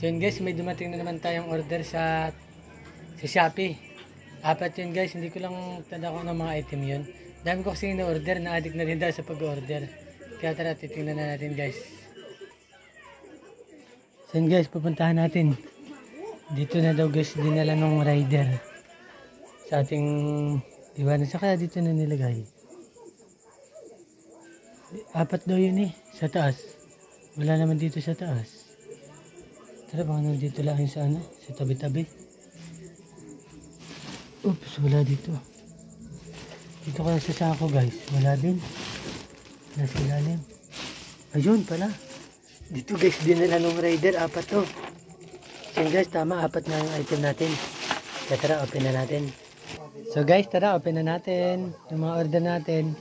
So yun guys, may dumating na naman tayong order sa Shopee. 4 yun guys, hindi ko lang tanda kung ng mga item yun. Dami ko kasi na-order, na-addict na rin daw sa pag-order. Kaya tara, titingnan na natin guys. So yun guys, pupuntahan natin. Dito na daw guys, dinala ng rider. Sa ating iwanan. Sa kaya dito na nilagay. 4 daw yun eh, sa taas. Wala naman dito sa taas. Tara, baka nandito lang yung sa ano, sa tabi-tabi. Oops, wala dito. Dito kaya sa sako guys, wala din. Nasa ilalim. Ayun pala. Dito guys, dinala ng rider, 4 to. So guys, tama, 4 na yung item natin. Kaya tara, open na natin. So guys, tara, open na natin. Yung mga order natin.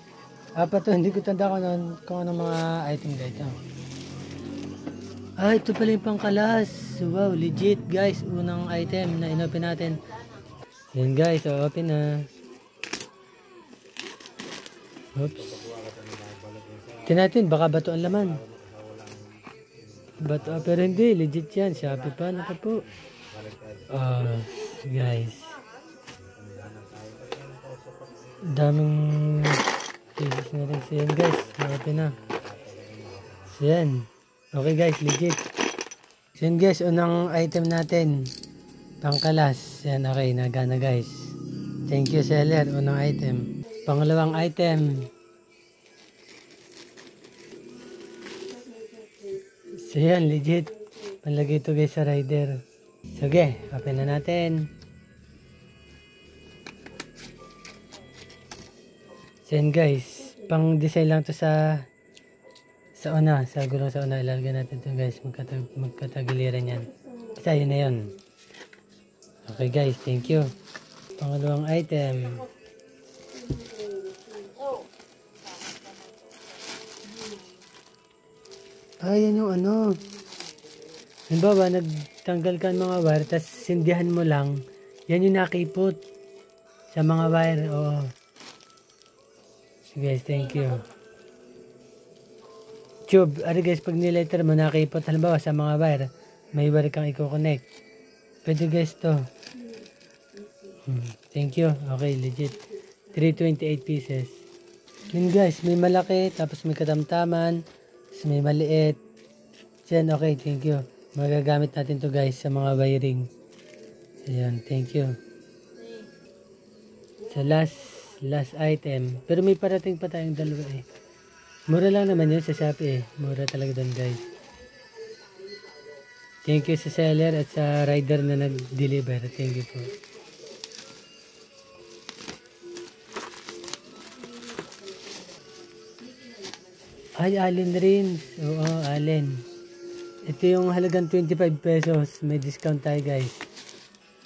4 to, hindi ko tanda kung anong mga item guys. Ah, ito pala yung pangkalas. Wow, legit guys. Unang item na inopen natin. Yan guys, so open na. Oops. Tingnan natin, baka bato ang laman. Bato, pero hindi, legit yan. Shopee pa, ano pa po. Guys. Daming pieces na rin siya guys. Open na. So yan. Okay guys, legit. So yan guys, unang item natin. Pangkalas. Yan, okay, nagana guys. Thank you seller, unang item. Pangalawang item. So yan, legit. Palagay ito guys sa rider. So okay, open na natin. So yan guys, pang design lang to sa una, sa gulong sa una. Ilalagay natin ito guys, magkatagiliran yan. Isa yun na yun. Okay guys, thank you. Pangalawang item. Yan yung ano. Halimbawa, nagtanggal ka ng mga wire, tapos sindihan mo lang. Yan yung nakipot sa mga wire. Oo. So guys, thank you. Tube. Guys, pag nilighter mo, nakipot. Halimbawa, sa mga wire, may wire kang i-connect. Pwede guys to. Thank you. Okay, legit. 328 pieces. Yun guys, may malaki, tapos may katamtaman, tapos may maliit. Yan, okay, thank you. Magagamit natin to guys sa mga wiring. Ayan, thank you. Sa last item. Pero may parating pa tayong dalawa eh. Mura lang naman yun sa Shopee eh. Mura talaga doon guys. Thank you sa seller at sa rider na nag-deliver. Thank you po. Ay, Allen rin. Oo, Allen. Ito yung halagang 25 pesos. May discount tayo guys.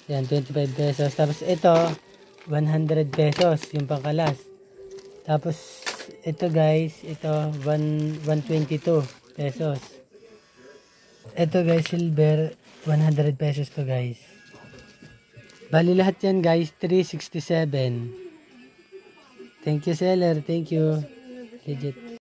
Yan, 25 pesos. Tapos ito, 100 pesos. Yung pangkalas. Tapos ito guys, ito 122 pesos. Ito guys, silver, 100 pesos to guys. Bali lahat yan guys, 367. Thank you seller, thank you. Legit.